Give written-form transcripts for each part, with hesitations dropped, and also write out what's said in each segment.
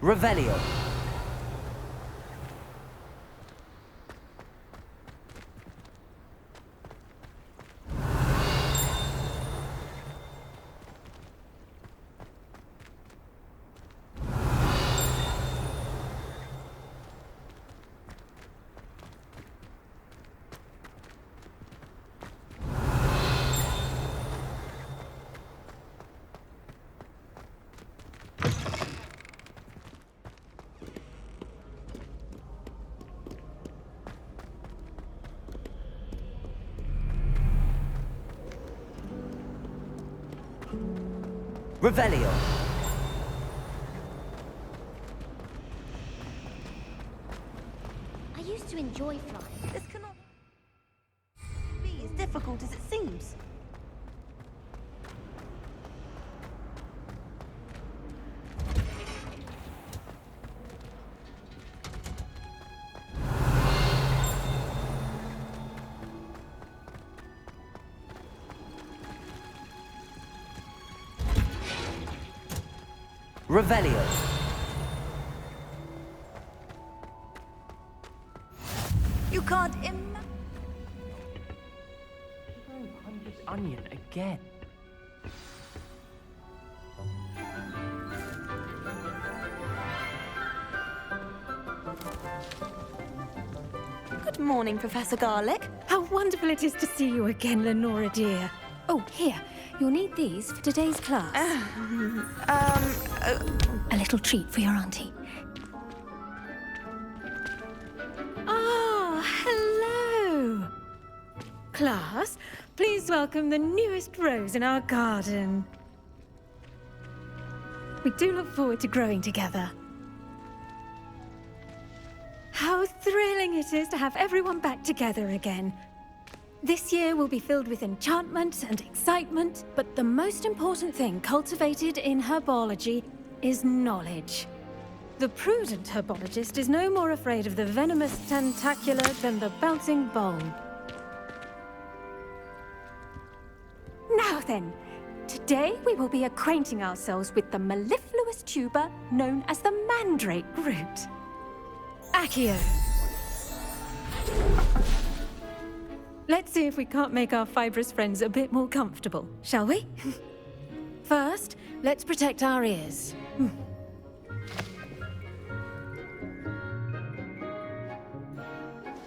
Revelio. Revelio. I used to enjoy flying. This cannot be as difficult as it seems. Revelio. You can't Oh, I'm this onion again. Good morning, Professor Garlic. How wonderful it is to see you again, Lenora dear. Oh, here. You'll need these for today's class. A little treat for your auntie. Ah, hello. Class, please welcome the newest rose in our garden. We do look forward to growing together. How thrilling it is to have everyone back together again. This year will be filled with enchantment and excitement, but the most important thing cultivated in herbology is knowledge. The prudent herbologist is no more afraid of the venomous tentacula than the bouncing bulb. Now then, today we will be acquainting ourselves with the mellifluous tuber known as the mandrake root. Accio. Let's see if we can't make our fibrous friends a bit more comfortable, shall we? First, let's protect our ears.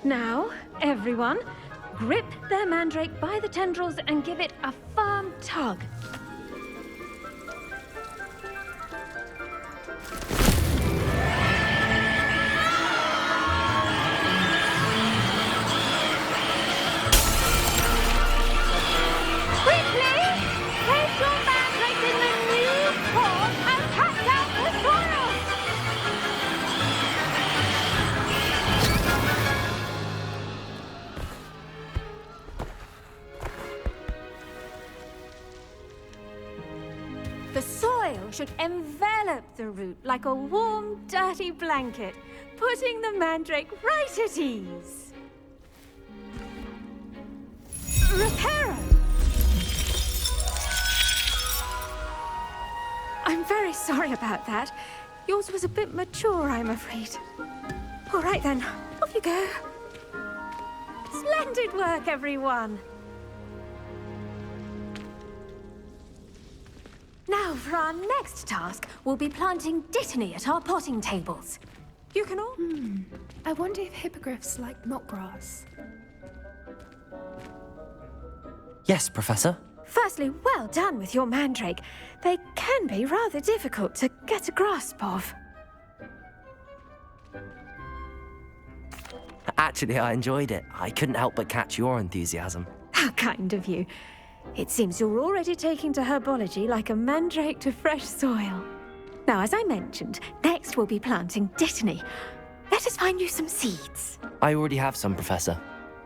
Now, everyone, grip their mandrake by the tendrils and give it a firm tug. The soil should envelop the root like a warm, dirty blanket, putting the mandrake right at ease. Reparo! I'm very sorry about that. Yours was a bit mature, I'm afraid. All right then, off you go. Splendid work, everyone! Now, for our next task, we'll be planting dittany at our potting tables. You can all... I wonder if hippogriffs like knotgrass. Yes, Professor. Firstly, well done with your mandrake. They can be rather difficult to get a grasp of. Actually, I enjoyed it. I couldn't help but catch your enthusiasm. How kind of you. It seems you're already taking to herbology like a mandrake to fresh soil. Now, as I mentioned, next we'll be planting dittany. Let us find you some seeds. I already have some, Professor.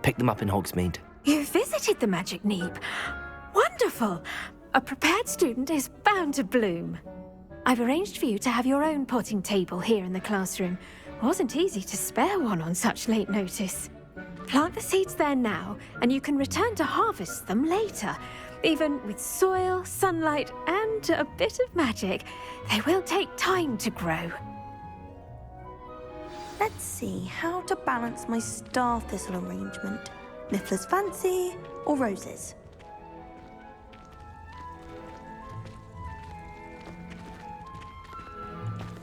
Picked them up in Hogsmeade. You visited the Magic Neep. Wonderful! A prepared student is bound to bloom. I've arranged for you to have your own potting table here in the classroom. Wasn't easy to spare one on such late notice. Plant the seeds there now, and you can return to harvest them later. Even with soil, sunlight, and a bit of magic, they will take time to grow. Let's see how to balance my star thistle arrangement. Niffler's fancy or roses?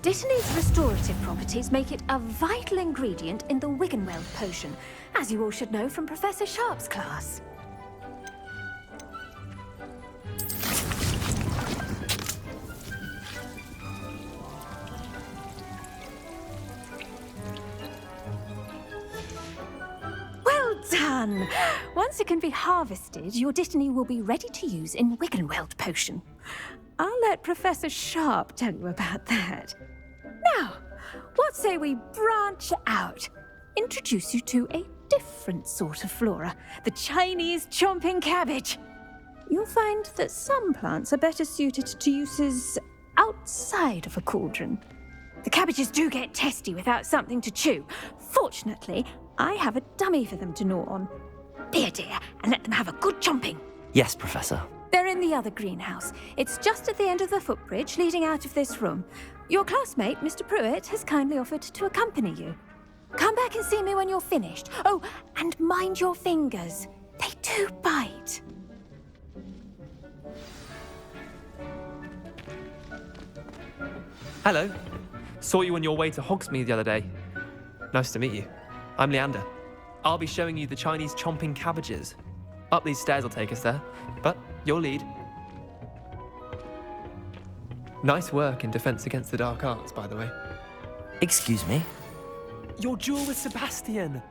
Dittany's restorative properties make it a vital ingredient in the Wiggenweld potion, as you all should know from Professor Sharp's class. Well done! Once it can be harvested, your Dittany will be ready to use in Wiggenweld potion. I'll let Professor Sharp tell you about that. Now, what say we branch out? Introduce you to a different sort of flora, the Chinese chomping cabbage. You'll find that some plants are better suited to uses outside of a cauldron. The cabbages do get testy without something to chew. Fortunately, I have a dummy for them to gnaw on. Be a dear and let them have a good chomping. Yes, Professor. They're in the other greenhouse. It's just at the end of the footbridge leading out of this room. Your classmate, Mr. Pruitt, has kindly offered to accompany you. Come back and see me when you're finished. Oh, and mind your fingers. They do bite. Hello. Saw you on your way to Hogsmeade the other day. Nice to meet you. I'm Leander. I'll be showing you the Chinese chomping cabbages. Up these stairs will take us there, but you'll lead. Nice work in Defense Against the Dark Arts, by the way. Excuse me? Your duel with Sebastian!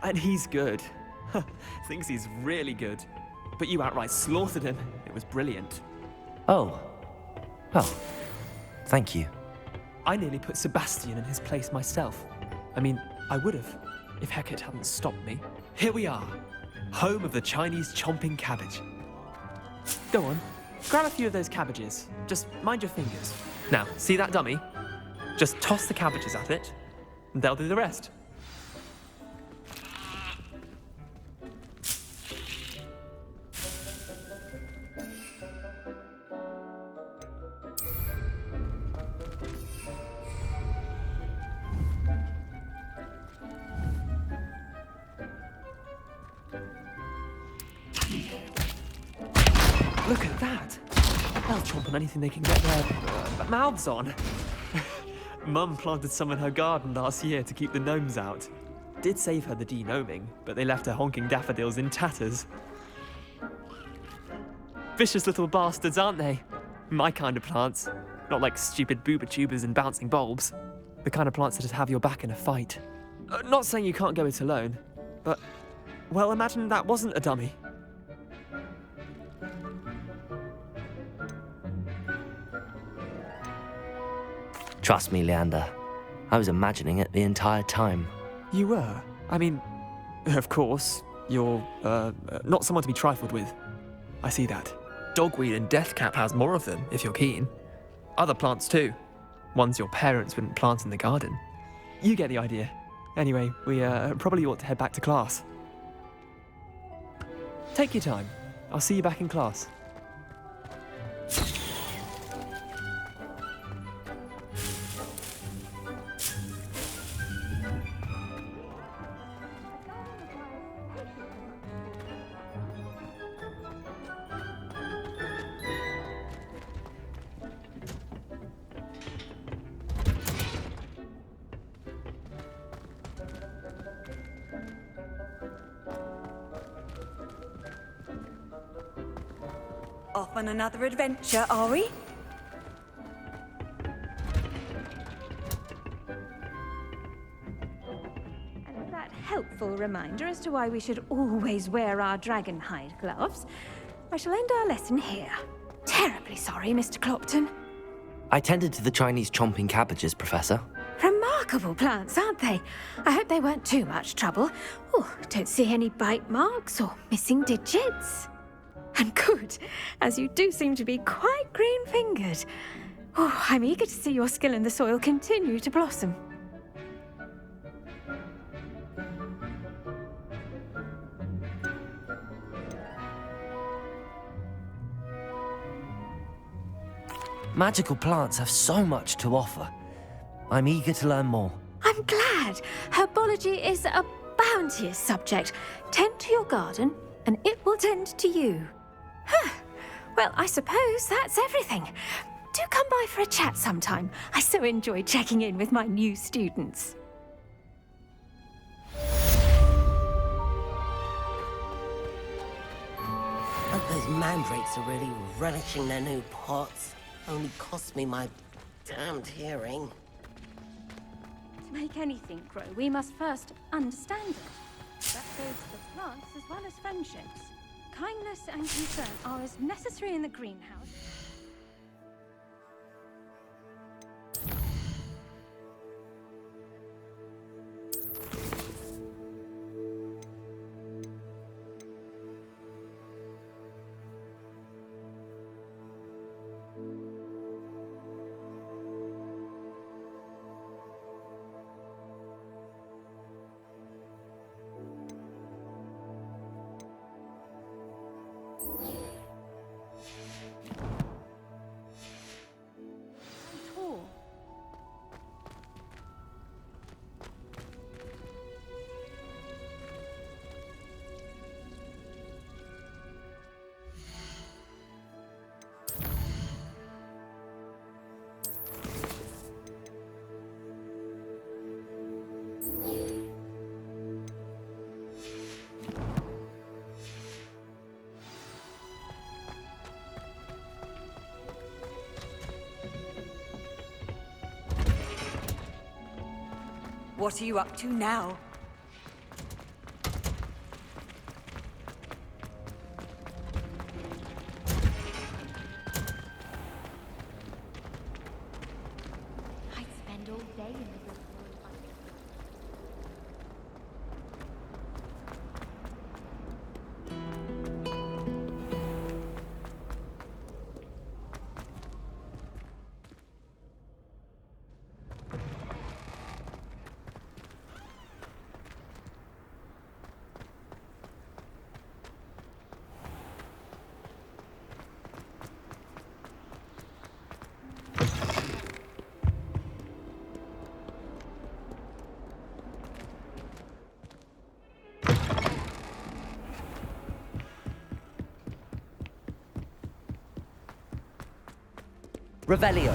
And he's good. Thinks he's really good. But you outright slaughtered him. It was brilliant. Oh. Well, thank you. I nearly put Sebastian in his place myself. I mean, I would have, if Hecate hadn't stopped me. Here we are, home of the Chinese chomping cabbage. Go on, grab a few of those cabbages. Just mind your fingers. Now, see that dummy? Just toss the cabbages at it, and they'll do the rest. Look at that! They'll chomp on anything they can get their mouths on. Mum planted some in her garden last year to keep the gnomes out. Did save her the de-gnoming, but they left her honking daffodils in tatters. Vicious little bastards, aren't they? My kind of plants. Not like stupid booba tubers and bouncing bulbs. The kind of plants that'd have your back in a fight. Not saying you can't go it alone, but, well, imagine that wasn't a dummy. Trust me, Leander. I was imagining it the entire time. You were? I mean, of course, you're, not someone to be trifled with. I see that. Dogweed and deathcap has more of them, if you're keen. Other plants too. Ones your parents wouldn't plant in the garden. You get the idea. Anyway, we, probably ought to head back to class. Take your time. I'll see you back in class. Off on another adventure, are we? And with that helpful reminder as to why we should always wear our dragon hide gloves, I shall end our lesson here. Terribly sorry, Mr. Clopton. I tended to the Chinese chomping cabbages, Professor. Remarkable plants, aren't they? I hope they weren't too much trouble. Oh, don't see any bite marks or missing digits. And good, as you do seem to be quite green-fingered. Oh, I'm eager to see your skill in the soil continue to blossom. Magical plants have so much to offer. I'm eager to learn more. I'm glad. Herbology is a bounteous subject. Tend to your garden, and it will tend to you. Huh. Well, I suppose that's everything. Do come by for a chat sometime. I so enjoy checking in with my new students. But those mandrakes are really relishing their new pots. Only cost me my damned hearing. To make anything grow, we must first understand it. That goes for plants as well as friendships. Kindness and concern are as necessary in the greenhouse. What are you up to now? I'd spend all day in the Gryffindor. Revelio.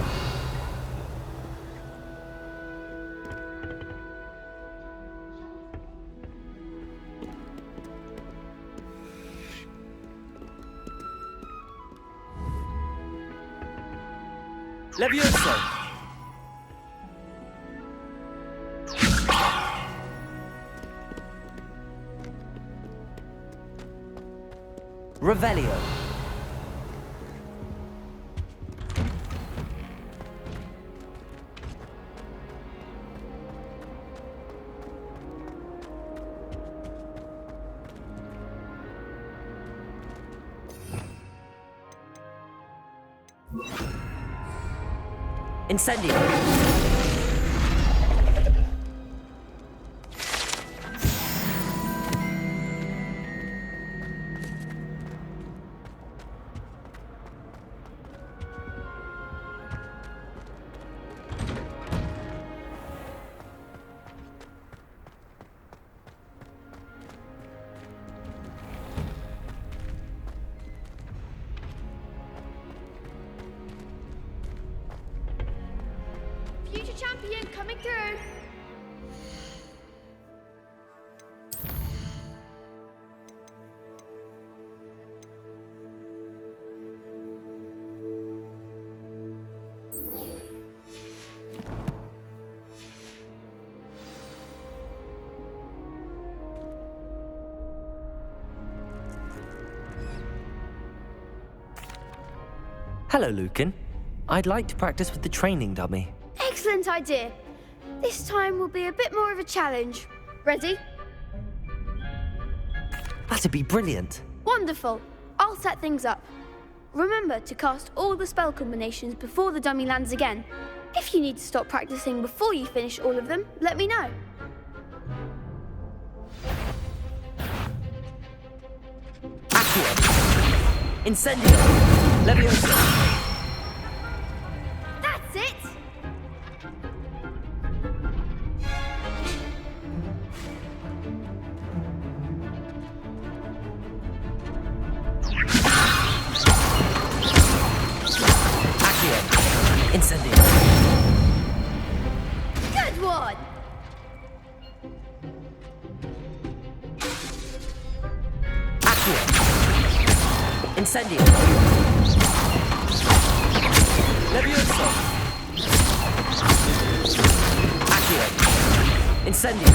Levioso. Revelio. Incendio. Future champion coming through. Hello, Lucan. I'd like to practice with the training dummy. Excellent idea. This time will be a bit more of a challenge. Ready? That'd be brilliant. Wonderful. I'll set things up. Remember to cast all the spell combinations before the dummy lands again. If you need to stop practicing before you finish all of them, let me know. Accio. Incendio. Levioso. That's it! Incendio. Good one! Accio. Incendio. Levioso. Accio. Incendio.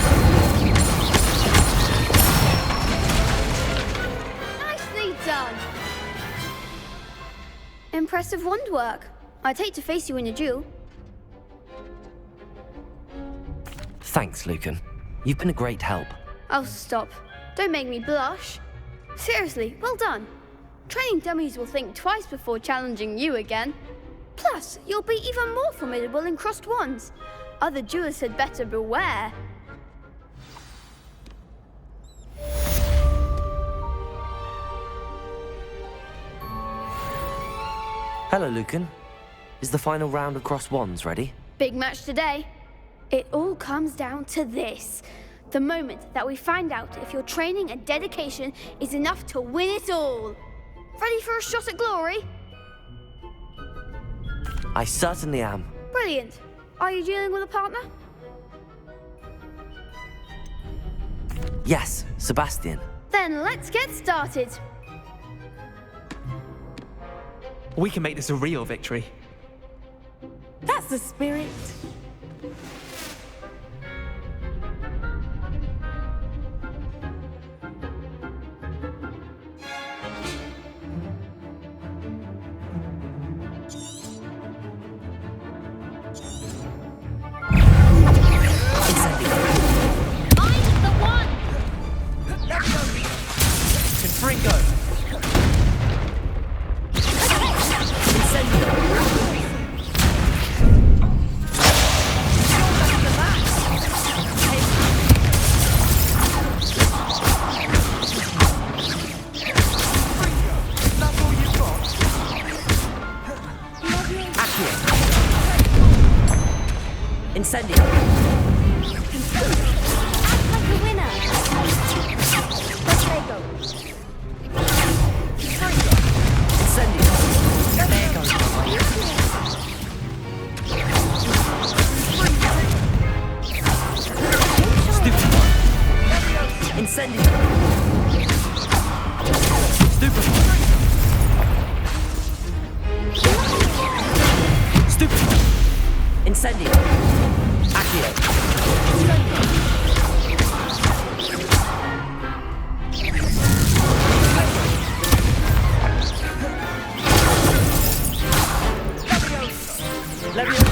Nicely done! Impressive wand work. I'd hate to face you in a duel. Thanks, Lucan. You've been a great help. Oh, stop. Don't make me blush. Seriously, well done. Training dummies will think twice before challenging you again. Plus, you'll be even more formidable in crossed wands. Other duelists had better beware. Hello, Lucan. Is the final round of crossed wands ready? Big match today. It all comes down to this. The moment that we find out if your training and dedication is enough to win it all. Ready for a shot at glory? I certainly am. Brilliant. Are you dealing with a partner? Yes, Sebastian. Then let's get started. We can make this a real victory. That's the spirit. I'm the one! Confringo! Incendio. Act like a winner! Let's go. Incendio. There goes my way. Stupid one. Incendio. Stupid one. Stupid one. Incendio. Accio. Levioso.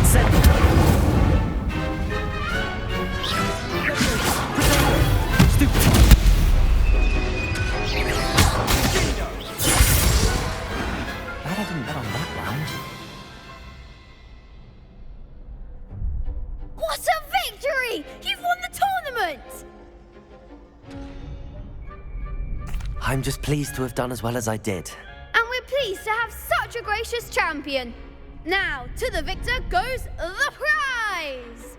Incendio. Stupid. Glad I didn't bet on that round. What a victory! You've won the tournament! I'm just pleased to have done as well as I did. And we're pleased to have such a gracious champion. Now, to the victor goes the prize!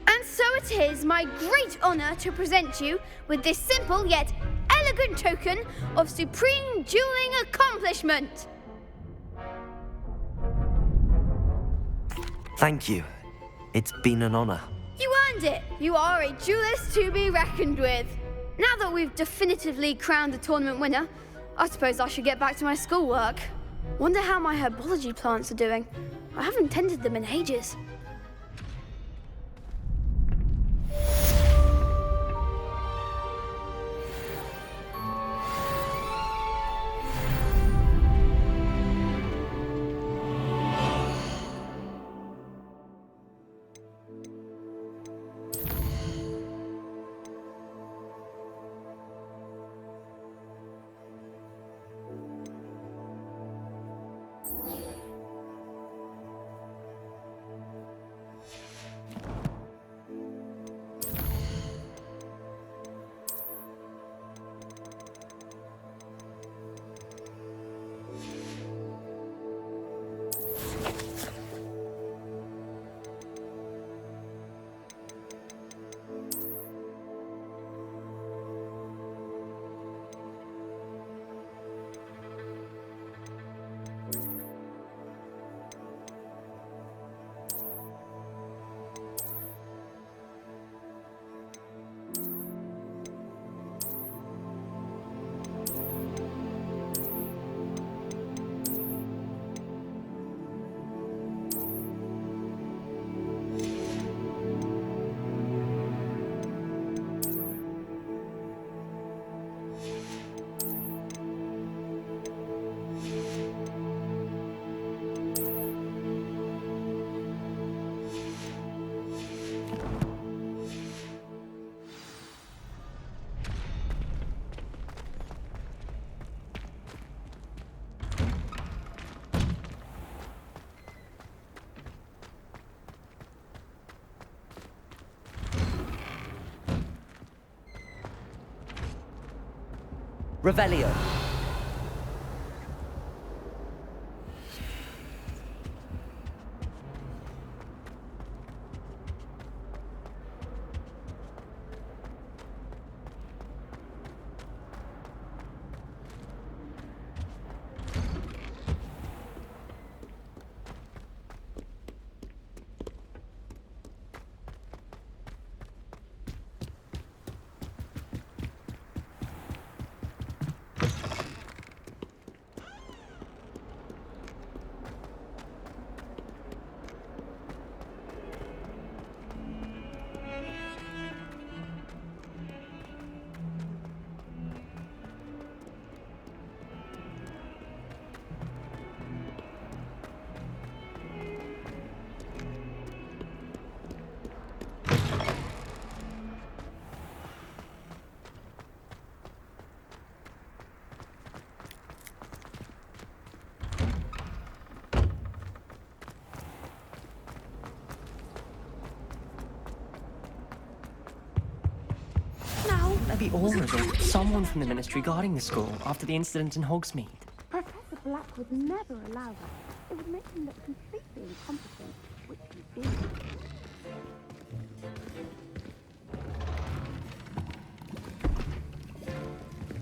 And so it is my great honor to present you with this simple yet elegant token of supreme dueling accomplishment. Thank you. It's been an honor. You earned it. You are a duelist to be reckoned with. Now that we've definitively crowned the tournament winner, I suppose I should get back to my schoolwork. Wonder how my herbology plants are doing. I haven't tended them in ages. Revelio. Maybe Aura or someone from the Ministry guarding the school after the incident in Hogsmeade. Professor Black would never allow that. It would make him look completely incompetent, which he did.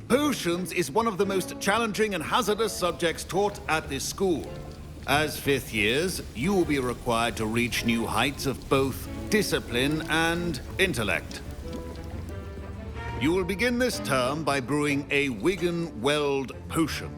Potions is one of the most challenging and hazardous subjects taught at this school. As fifth years, you will be required to reach new heights of both discipline and intellect. You will begin this term by brewing a Wiggenweld potion.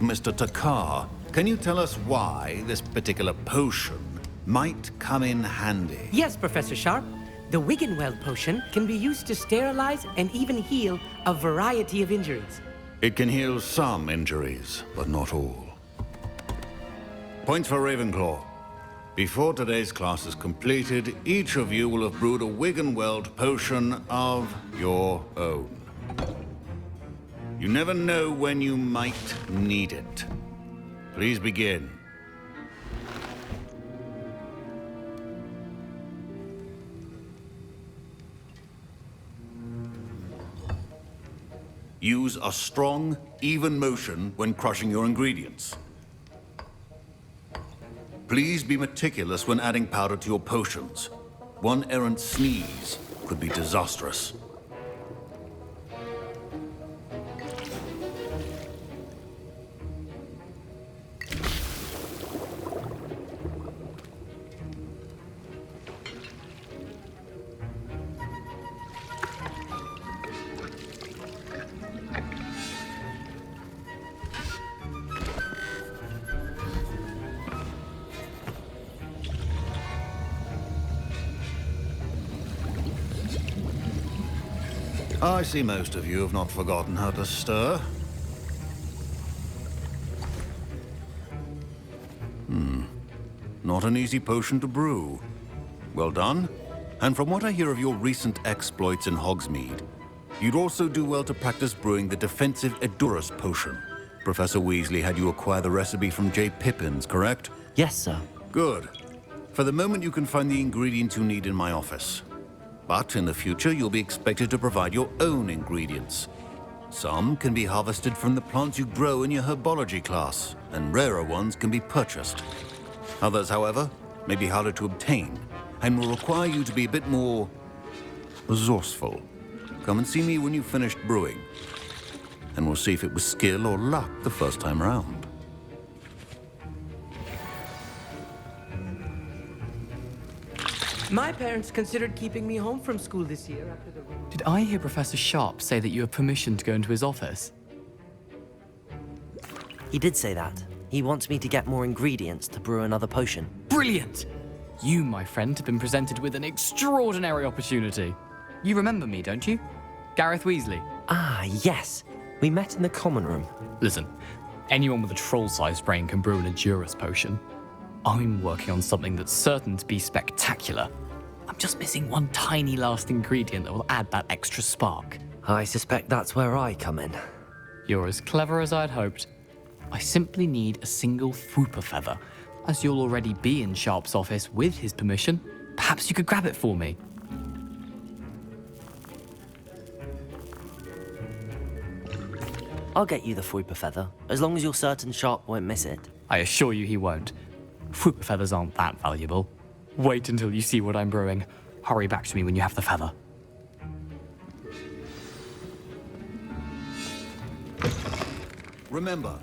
Mr. Takar, can you tell us why this particular potion might come in handy? Yes, Professor Sharp. The Wiggenweld potion can be used to sterilize and even heal a variety of injuries. It can heal some injuries, but not all. Points for Ravenclaw. Before today's class is completed, each of you will have brewed a Wiggenweld potion of your own. You never know when you might need it. Please begin. Use a strong, even motion when crushing your ingredients. Please be meticulous when adding powder to your potions. One errant sneeze could be disastrous. I see most of you have not forgotten how to stir. Not an easy potion to brew. Well done. And from what I hear of your recent exploits in Hogsmeade, you'd also do well to practice brewing the defensive Edurus potion. Professor Weasley had you acquire the recipe from J. Pippins, correct? Yes, sir. Good. For the moment, you can find the ingredients you need in my office. But in the future, you'll be expected to provide your own ingredients. Some can be harvested from the plants you grow in your herbology class, and rarer ones can be purchased. Others, however, may be harder to obtain, and will require you to be a bit more resourceful. Come and see me when you've finished brewing, and we'll see if it was skill or luck the first time round. My parents considered keeping me home from school this year after the... Did I hear Professor Sharp say that you have permission to go into his office? He did say that. He wants me to get more ingredients to brew another potion. Brilliant! You, my friend, have been presented with an extraordinary opportunity. You remember me, don't you? Gareth Weasley. Ah, yes. We met in the common room. Listen, anyone with a troll-sized brain can brew an Edurus potion. I'm working on something that's certain to be spectacular. I'm just missing one tiny last ingredient that will add that extra spark. I suspect that's where I come in. You're as clever as I'd hoped. I simply need a single Fwooper feather. As you'll already be in Sharp's office with his permission, perhaps you could grab it for me. I'll get you the Fwooper feather, as long as you're certain Sharp won't miss it. I assure you he won't. Fwooper feathers aren't that valuable. Wait until you see what I'm brewing. Hurry back to me when you have the feather. Remember,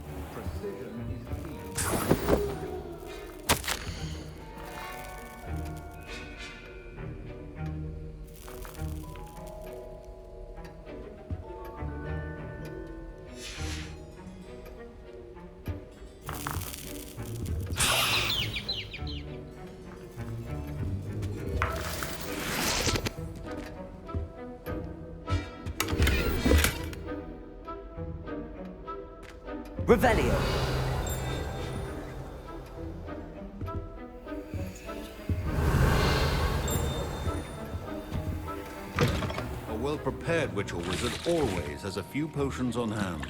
Revelio. a well-prepared witch or wizard always has a few potions on hand.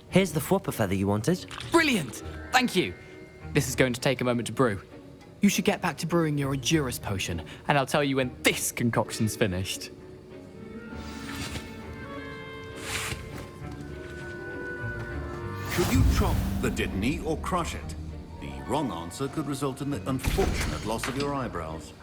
Here's the Fwooper feather you wanted. Brilliant! Thank you! This is going to take a moment to brew. You should get back to brewing your Endurus potion, and I'll tell you when this concoction's finished. Should you chop the Didney or crush it? The wrong answer could result in the unfortunate loss of your eyebrows.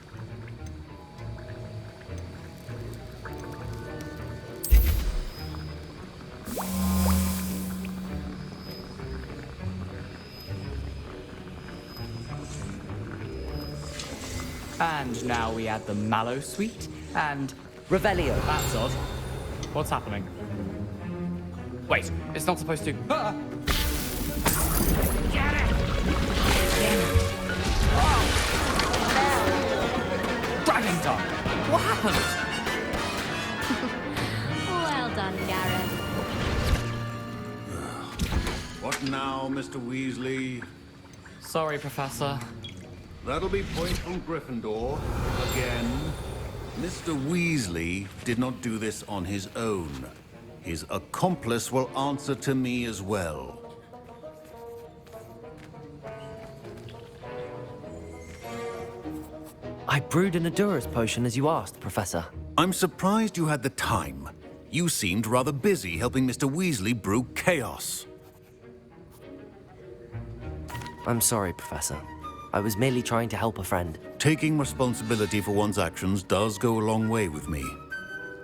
And now we add the mallow sweet and... Revelio. That's odd. What's happening? Wait, it's not supposed to... Ah! Get it! Dragon tongue! What happened? Well done, Gareth. What now, Mr. Weasley? Sorry, Professor. That'll be point from Gryffindor. Again. Mr. Weasley did not do this on his own. His accomplice will answer to me as well. I brewed an Endurus potion as you asked, Professor. I'm surprised you had the time. You seemed rather busy helping Mr. Weasley brew chaos. I'm sorry, Professor. I was merely trying to help a friend. Taking responsibility for one's actions does go a long way with me.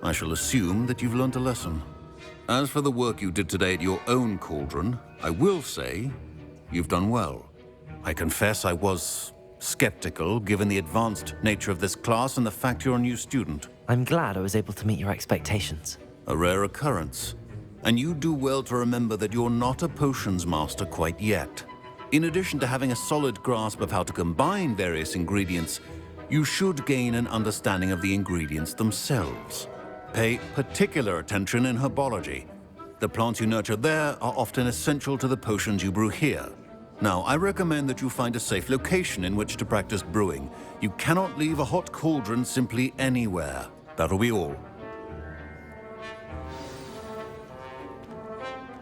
I shall assume that you've learned a lesson. As for the work you did today at your own cauldron, I will say you've done well. I confess I was skeptical, given the advanced nature of this class and the fact you're a new student. I'm glad I was able to meet your expectations. A rare occurrence. And you do well to remember that you're not a potions master quite yet. In addition to having a solid grasp of how to combine various ingredients, you should gain an understanding of the ingredients themselves. Pay particular attention in herbology. The plants you nurture there are often essential to the potions you brew here. Now, I recommend that you find a safe location in which to practice brewing. You cannot leave a hot cauldron simply anywhere. That'll be all.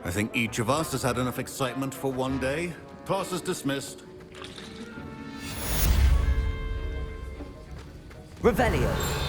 I think each of us has had enough excitement for one day. Class is dismissed. Revelio.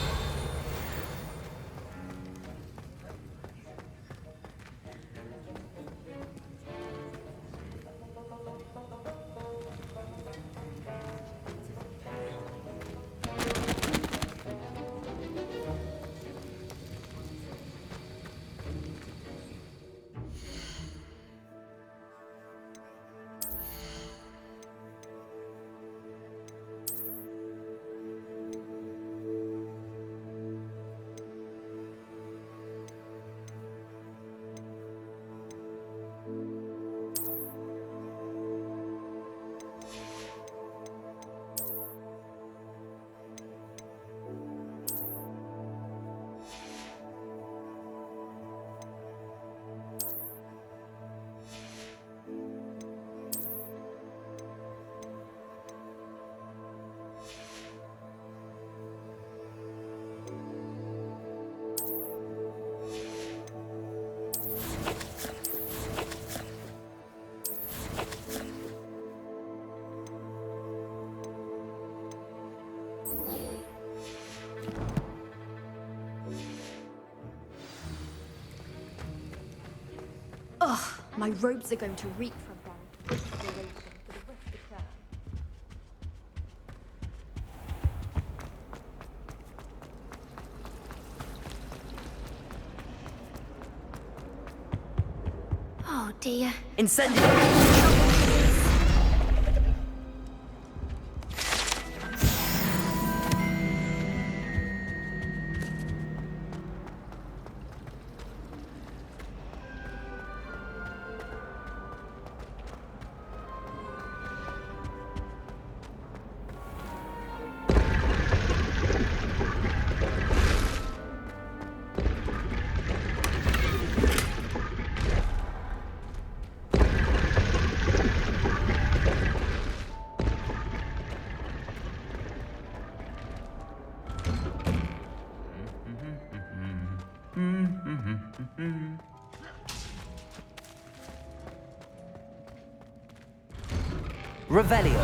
Ugh, My robes are going to reek from them. We're waiting for the whiff to turn. Oh dear. Incendiary! Revelio.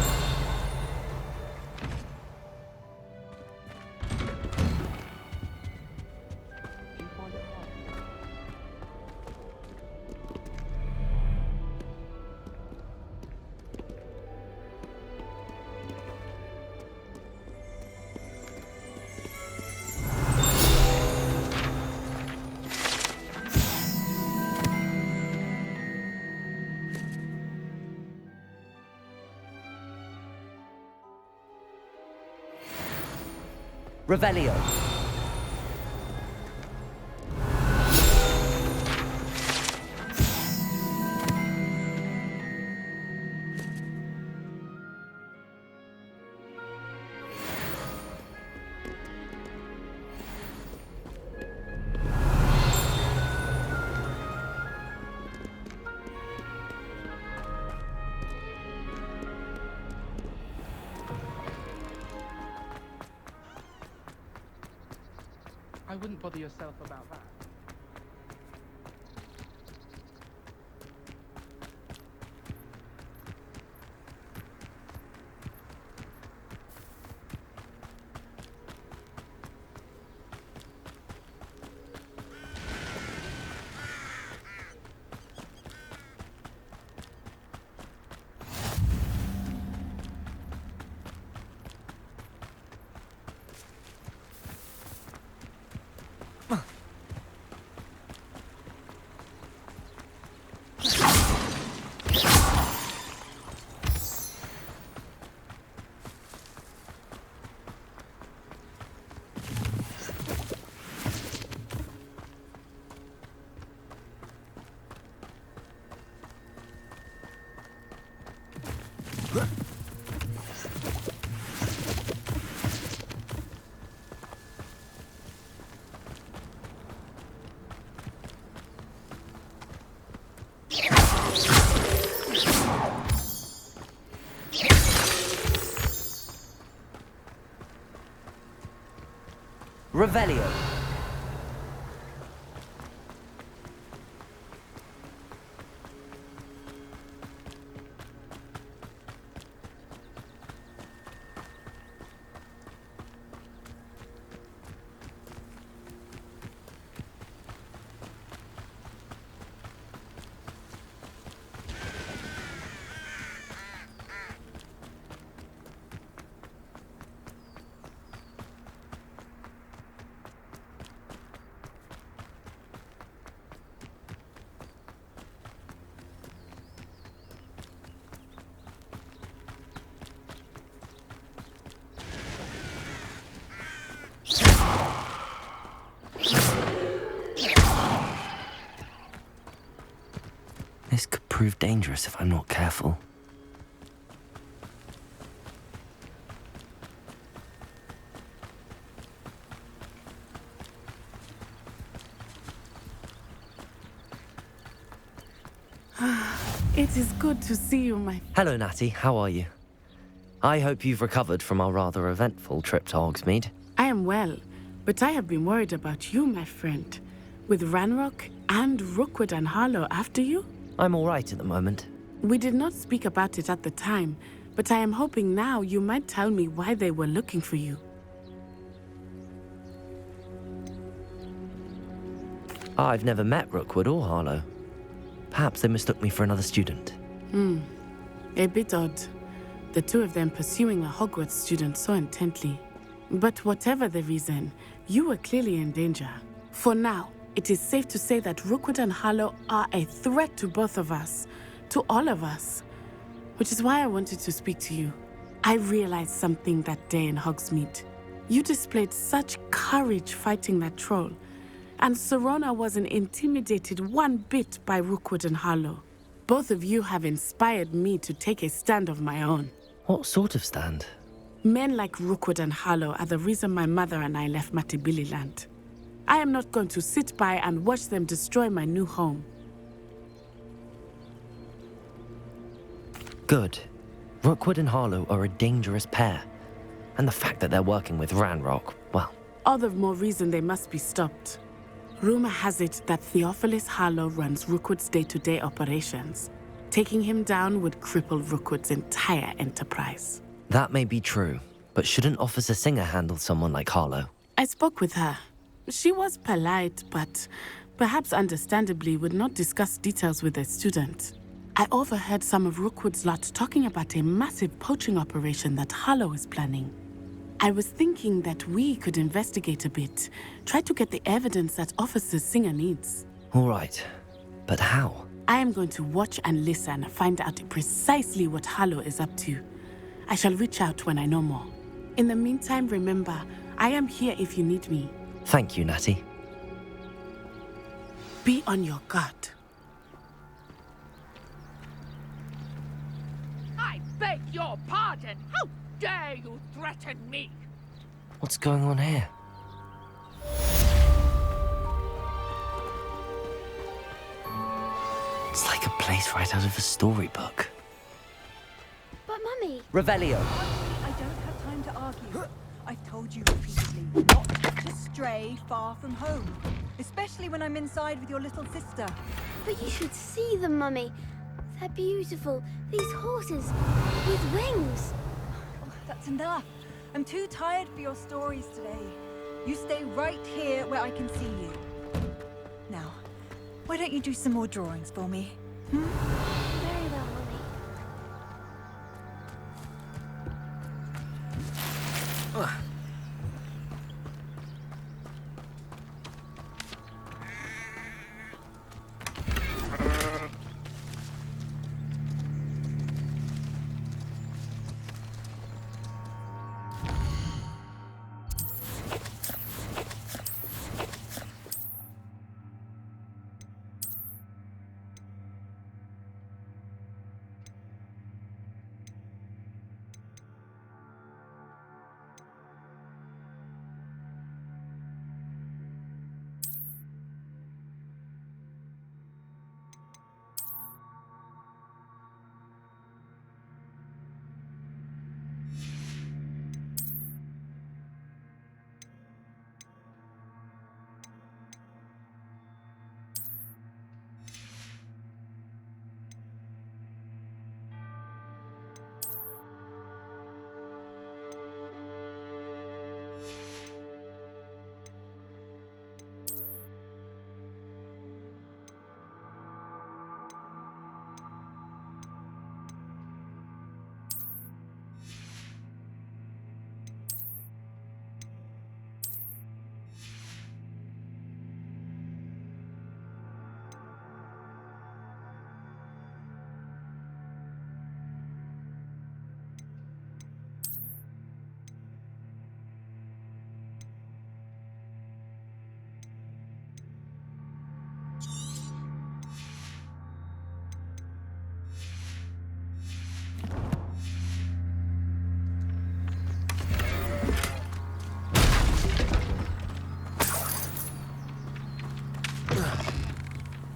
Revelio. I wouldn't bother yourself about that. Revelio. This could prove dangerous if I'm not careful. It is good to see you, my... Hello, Natty. How are you? I hope you've recovered from our rather eventful trip to Hogsmeade. I am well, but I have been worried about you, my friend. With Ranrock and Rookwood and Harlow after you? I'm all right at the moment. We did not speak about it at the time, but I am hoping now you might tell me why they were looking for you. I've never met Rookwood or Harlow. Perhaps they mistook me for another student. A bit odd. The two of them pursuing a Hogwarts student so intently. But whatever the reason, you were clearly in danger. For now, it is safe to say that Rookwood and Harlow are a threat to both of us, to all of us. Which is why I wanted to speak to you. I realized something that day in Hogsmeade. You displayed such courage fighting that troll, and Serona wasn't intimidated one bit by Rookwood and Harlow. Both of you have inspired me to take a stand of my own. What sort of stand? Men like Rookwood and Harlow are the reason my mother and I left Matibili land. I am not going to sit by and watch them destroy my new home. Good. Rookwood and Harlow are a dangerous pair. And the fact that they're working with Ranrock, well... All the more reason they must be stopped. Rumor has it that Theophilus Harlow runs Rookwood's day-to-day operations. Taking him down would cripple Rookwood's entire enterprise. That may be true, but shouldn't Officer Singer handle someone like Harlow? I spoke with her. She was polite, but perhaps understandably would not discuss details with a student. I overheard some of Rookwood's lot talking about a massive poaching operation that Harlow is planning. I was thinking that we could investigate a bit, try to get the evidence that Officer Singer needs. All right, but how? I am going to watch and listen, find out precisely what Harlow is up to. I shall reach out when I know more. In the meantime, remember, I am here if you need me. Thank you, Natty. Be on your guard. I beg your pardon! How dare you threaten me? What's going on here? It's like a place right out of a storybook. But Mummy... Revelio. I don't have time to argue. I've told you repeatedly not to stray far from home. Especially when I'm inside with your little sister. But you should see them, Mummy. They're beautiful. These horses with wings. Oh, that's enough. I'm too tired for your stories today. You stay right here where I can see you. Now, why don't you do some more drawings for me? Very well, Mummy.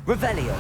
Revelio.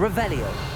Revelio.